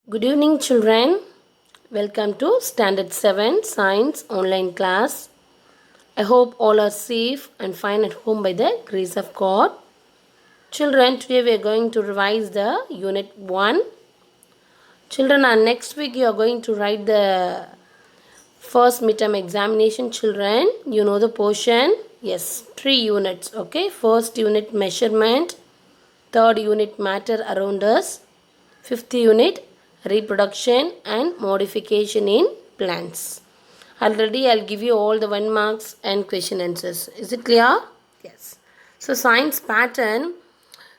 Good evening, children. Welcome to Standard 7 Science online class. I hope all are safe and fine at home by the grace of God. Children, today we are going to revise the Unit 1. Children, next week you are going to write the first midterm examination. Children, you know the portion. Yes, 3 units. Okay, first unit measurement, third unit matter around us, fifth unit reproduction and modification in plants. Already I'll give you all the 1 marks and question answers. Is it clear? Yes. So science pattern.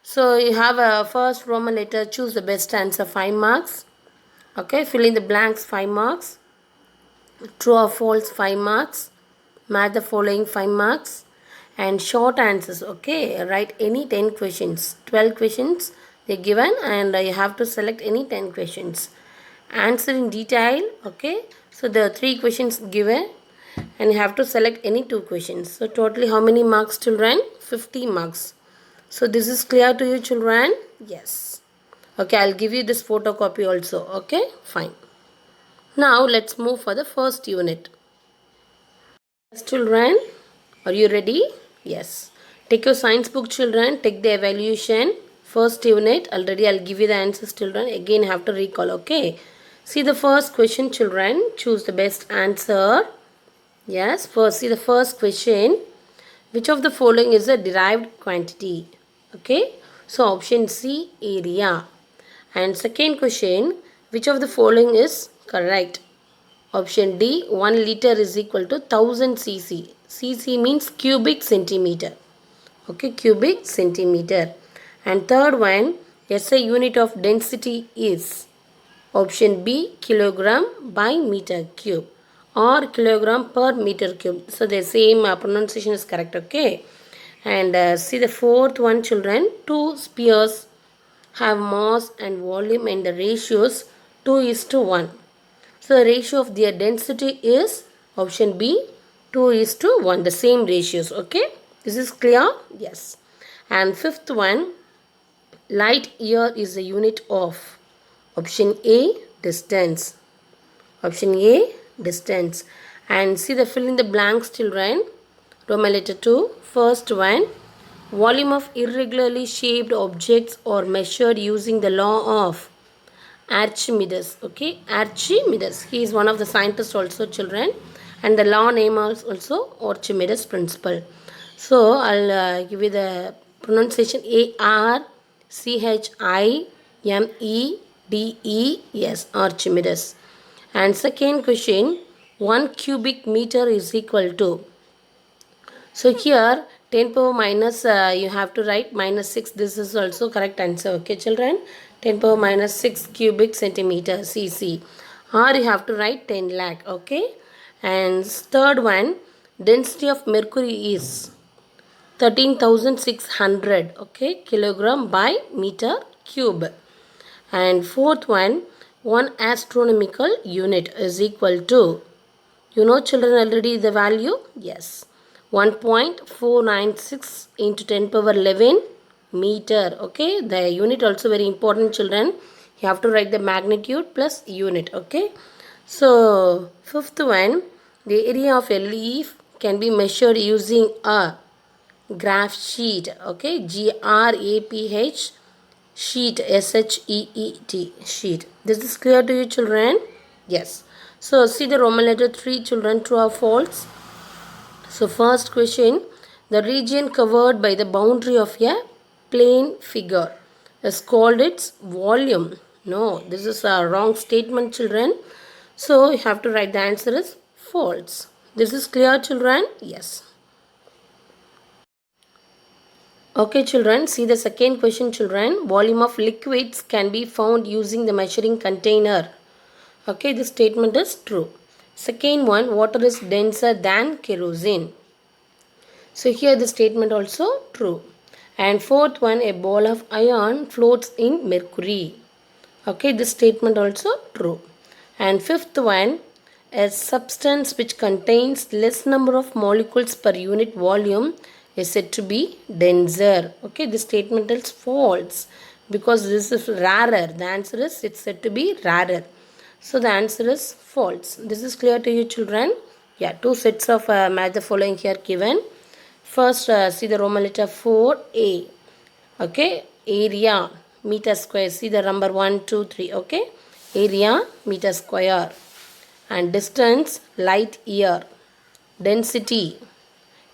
So you have a first Roman letter, choose the best answer, 5 marks. Okay, fill in the blanks, 5 marks. True or false, 5 marks. Match the following, 5 marks. And short answers, okay, write any 10 questions. 12 questions they're given and you have to select any 10 questions. Answer in detail, okay. So there are 3 questions given and you have to select any 2 questions. So totally how many marks, children? 50 marks. So this is clear to you, children? Yes. Okay, I'll give you this photocopy also. Okay, fine. Now let's move for the first unit. Yes, children, are you ready? Yes. Take your science book, children. Take the evaluation. First unit. Already I'll give you the answers, children. Again have to recall. Okay. See the first question, children. Choose the best answer. Yes. First, see the first question. Which of the following is a derived quantity? Okay. So option C, area. And second question. Which of the following is correct? Option D, 1 liter is equal to 1000 cc. Cc means cubic centimeter. Okay, cubic centimeter. And third one, SI unit of density is option B, kilogram by meter cube or kilogram per meter cube. So the same pronunciation is correct, okay. And see the fourth one, children, two spheres have mass and volume and the ratios 2:1. So the ratio of their density is option B, 2:1, the same ratios. Okay, this is clear? Yes. And fifth one, light year is a unit of option A, distance. Option A, distance. And see the fill in the blanks, children. Roman letter 2. First one, volume of irregularly shaped objects are measured using the law of Archimedes. Okay, Archimedes. He is one of the scientists also, children, and the law name is also Archimedes principle. So I'll give you the pronunciation Archimedes. Archimedes. And second question, 1 cubic meter is equal to. So here 10 power minus you have to write minus 6. This is also correct answer. Okay, children. 10 power minus 6 cubic centimeter cc. Or you have to write 10 lakh. Okay. And third one, density of mercury is 13,600. Okay, kilogram by meter cube. And fourth one, 1 astronomical unit is equal to, you know, children, already the value? Yes. 1.496 into 10 power 11 meter. Okay, the unit also very important, children. You have to write the magnitude plus unit. Okay, so fifth one, the area of a leaf can be measured using a graph sheet. Okay, GRAPH sheet, SHEET sheet. This is clear to you, children? Yes. So see the Roman letter 3, children, true or false? So first question, the region covered by the boundary of a plane figure is called its volume. No, this is a wrong statement, children. So you have to write the answer is false. This is clear, children? Yes. Okay, children, see the second question, children. Volume of liquids can be found using the measuring container. Okay, this statement is true. Second one, water is denser than kerosene. So here the statement also true. And fourth one, a ball of iron floats in mercury. Okay, this statement also true. And fifth one, a substance which contains less number of molecules per unit volume is said to be denser. Okay, this statement is false. because this is rarer. The answer is it's said to be rarer. So the answer is false. This is clear to you, children? Yeah, two sets of match the following here given. First, see the Roman letter 4A. Okay, area meter square. See the number 1, 2, 3. Okay, area meter square, and distance light year. Density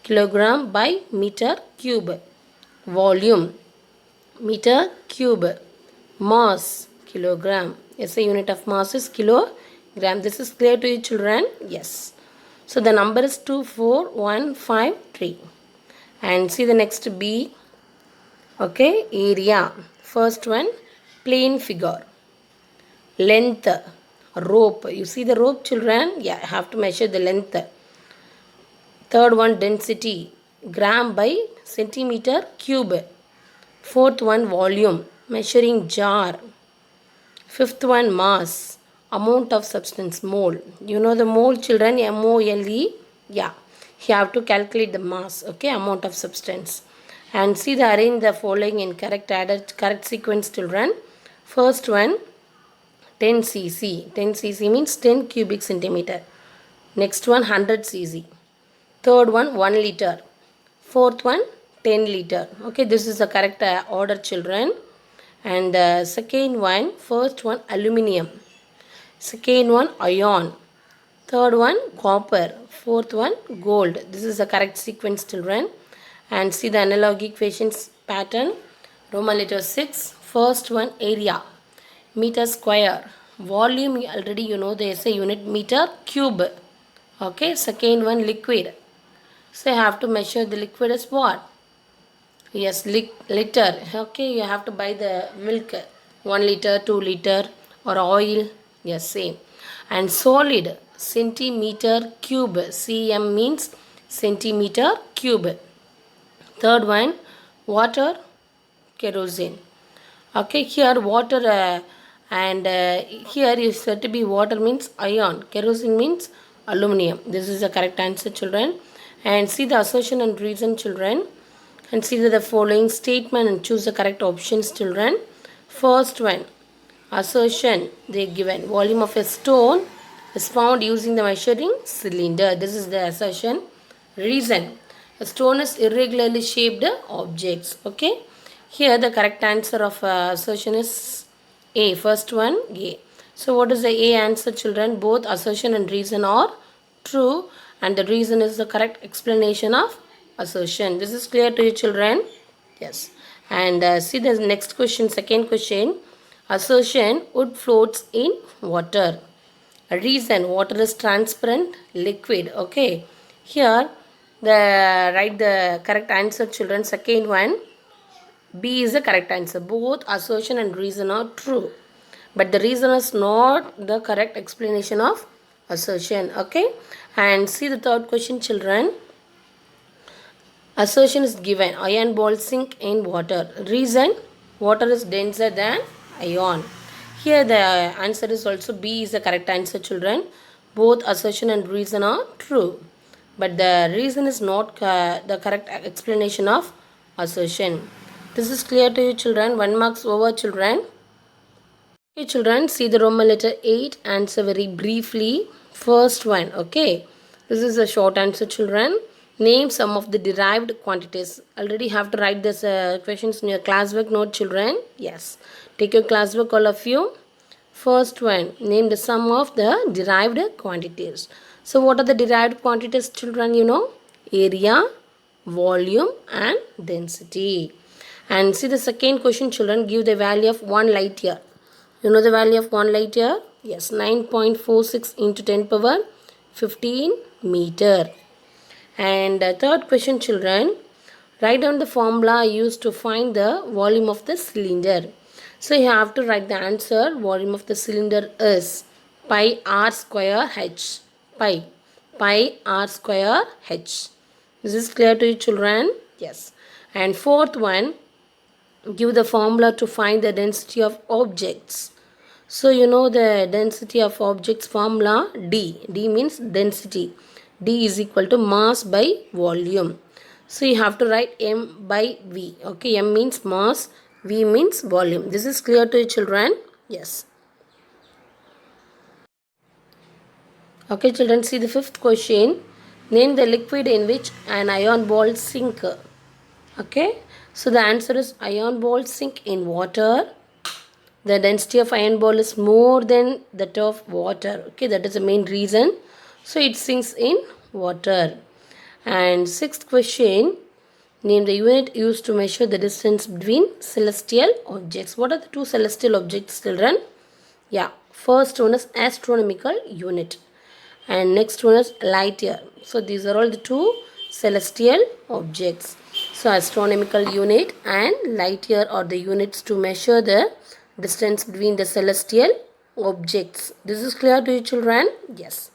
kilogram by meter cube. Volume meter cube. Mass kilogram. Yes, a unit of mass is kilogram. This is clear to you, children? Yes. So the number is 24153. And see the next B. Okay, area. First one, plane figure. Length, rope. You see the rope, children? Yeah, I have to measure the length. Third one, density. Gram by centimeter cube. Fourth one, volume. Measuring jar. Fifth one, mass. Amount of substance, mole. You know the mole, children? M-O-L-E. Yeah. You have to calculate the mass. Okay, amount of substance. And see the arrange the following in correct sequence, children. First one, 10 cc. 10 cc means 10 cubic centimeter. Next one, 100 cc. Third one, 1 liter. Fourth one, 10 liter. Okay, this is the correct order, children. And second one, first one, aluminium. Second one, iron. Third one, copper. Fourth one, gold. This is the correct sequence, children. And see the analog equations pattern. Roman letter 6. First one, area. Meter square. Volume, already you know the SI unit, meter cube. Okay, second one, liquid. So you have to measure the liquid as what? Yes, liter. Okay, you have to buy the milk. 1 liter, 2 liter, or oil. Yes, same. And solid, centimeter cube. cm means centimeter cube. Third one, water, kerosene. Okay, here water and here is said to be water means iron. Kerosene means aluminum. This is the correct answer, children. And see the assertion and reason, children. Consider the following statement and choose the correct options, children. First one, assertion, they given volume of a stone is found using the measuring cylinder. This is the assertion. Reason, a stone is irregularly shaped objects. Okay, here the correct answer of assertion is A. First one, A. So what is the A answer, children? Both assertion and reason are true, and the reason is the correct explanation of assertion. This is clear to you, children? Yes. And see the next question, second question. Assertion, wood floats in water. A reason, water is transparent liquid. Okay, here write the correct answer, children. Second one, B is the correct answer. Both assertion and reason are true, but the reason is not the correct explanation of assertion. Okay, and see the third question, children. Assertion is given, iron ball sink in water. Reason, water is denser than iron. Here the answer is also B is the correct answer, children. Both assertion and reason are true, but the reason is not the correct explanation of assertion. This is clear to you, children? 1 marks over, children. Okay, children, see the Roman letter 8. Answer very briefly. First one, okay. This is a short answer, children. Name some of the derived quantities. Already have to write this questions in your classwork note, children. Yes. Take your classwork, all of you. First one, name the sum of the derived quantities. So what are the derived quantities, children? You know, area, volume, and density. And see the second question, children. Give the value of 1 light year. You know the value of 1 light year? Yes, 9.46 into 10 power 15 meter. And third question, children. Write down the formula used to find the volume of the cylinder. So you have to write the answer. Volume of the cylinder is pi r square h. Pi r square h. This is clear to you, children? Yes. And fourth one, give the formula to find the density of objects. So you know the density of objects formula, D. D means density. D is equal to mass by volume. So you have to write M by V. Okay, M means mass, V means volume. This is clear to you, children? Yes. Okay, children, see the fifth question. Name the liquid in which an iron ball sink. Okay, so the answer is iron balls sink in water. The density of iron ball is more than that of water. Okay, that is the main reason. So it sinks in water. And sixth question, name the unit used to measure the distance between celestial objects. What are the two celestial objects, children? Yeah, first one is astronomical unit and next one is light year. So these are all the two celestial objects. So astronomical unit and light year are the units to measure the distance between the celestial objects. This is clear to you, children? Yes.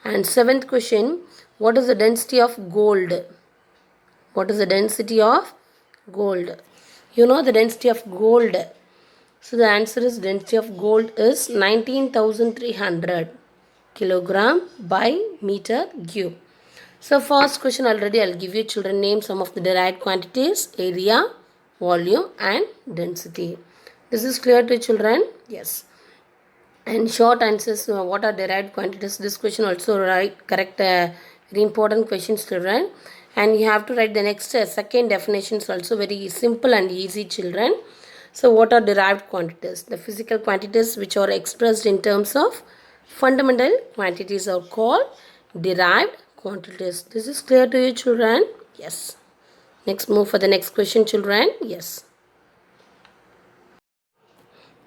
And seventh question, what is the density of gold? What is the density of gold? You know the density of gold. So the answer is density of gold is 19,300 kilogram by meter cube. So first question already I'll give you, children, name some of the derived quantities: area, volume and density. This is clear to children? Yes. And short answers, what are derived quantities? This question also correct, very important questions, children. And you have to write the next second definitions also, very simple and easy, children. So what are derived quantities? The physical quantities which are expressed in terms of fundamental quantities are called derived quantities. This is clear to you, children? Yes. Next, move for the next question, children. Yes.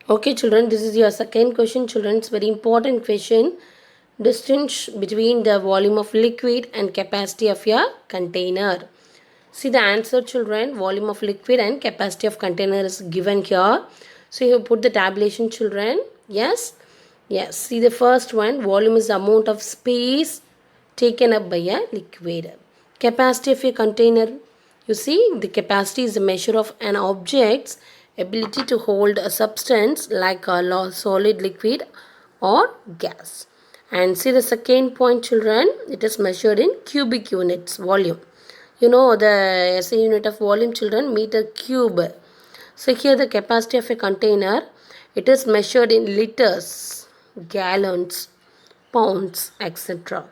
Okay, children, this is your second question, children. It's very important question. Distance between the volume of liquid and capacity of your container. See the answer, children. Volume of liquid and capacity of container is given here. So you put the tabulation, children. Yes. Yes. See the first one. Volume is the amount of space taken up by a liquid. Capacity of a container. You see, the capacity is a measure of an object's ability to hold a substance like a solid, liquid or gas. And see the second point, children. It is measured in cubic units, volume. You know the SI unit of volume, children, meter cube. So here the capacity of a container, it is measured in liters, gallons, pounds, etc.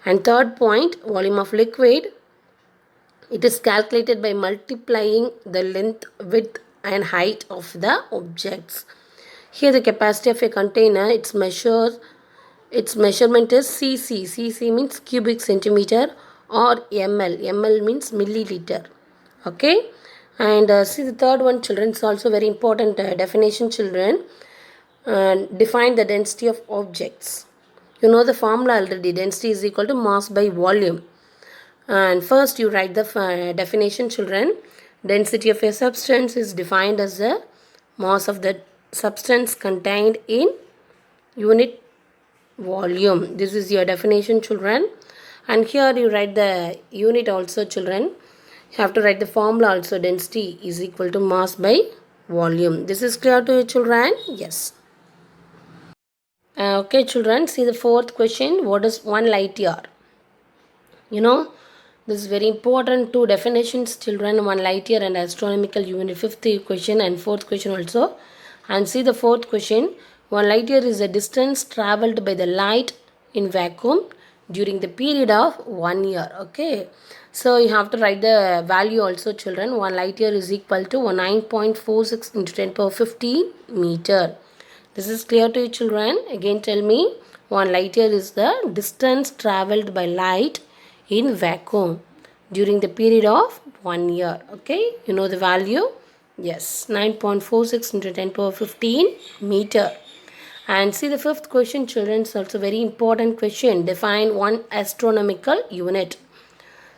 And third point, volume of liquid, it is calculated by multiplying the length, width and height of the objects. Here the capacity of a container, its measure, its measurement is cc. Cc means cubic centimeter or ml. Ml means milliliter. Okay. And see the third one, children, is also very important definition, children. Define the density of objects. You know the formula already. Density is equal to mass by volume. And first you write the definition, children. Density of a substance is defined as the mass of the substance contained in unit volume. This is your definition, children. And here you write the unit also, children. You have to write the formula also. Density is equal to mass by volume. This is clear to you, children? Yes. Okay, children, see the fourth question. What is 1 light year? You know, this is very important. Two definitions, children. 1 light year and astronomical unit. Fifth question and fourth question also. And see the fourth question. 1 light year is the distance travelled by the light in vacuum during the period of 1 year. Okay. So you have to write the value also, children. 1 light year is equal to 9.46 into 10 power 15 meter. This is clear to you, children? Again tell me. 1 light year is the distance travelled by light in vacuum during the period of 1 year. Okay. You know the value? Yes. 9.46 into 10 power 15 meter. And see the fifth question, children, is also very important question. Define 1 astronomical unit.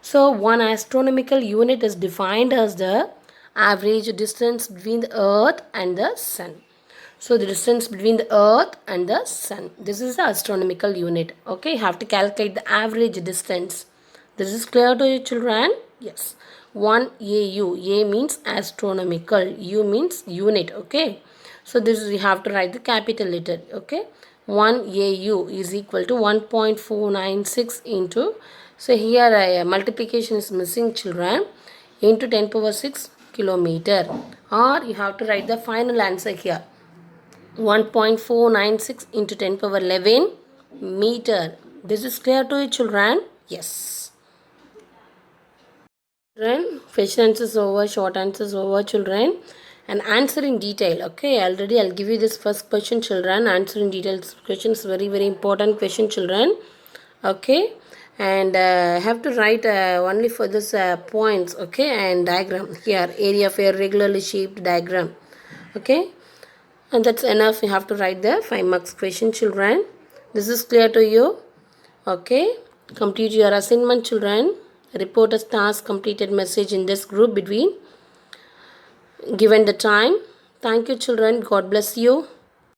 So 1 astronomical unit is defined as the average distance between the earth and the sun. So the distance between the earth and the sun. This is the astronomical unit. Okay, you have to calculate the average distance. This is clear to you, children? Yes. 1 AU. A means astronomical. U means unit. Okay. So this is, we have to write the capital letter. Okay. 1 AU is equal to 1.496 into. So here multiplication is missing, children. Into 10 power 6 kilometer. Or you have to write the final answer here. 1.496 into 10 power 11 meter. This is clear to you, children? Yes. Children, question answers over, short answers over, children. And answer in detail. Okay, already I'll give you this first question, children. Answer in detail. This question is very, very important question, children. Okay, and have to write only for this points. Okay, and diagram here, area of a regularly shaped diagram. Okay, and that's enough. You have to write the 5 marks question, children. This is clear to you? Okay, complete your assignment, children. Report a task completed message in this group between given the time. Thank you, children. God bless you.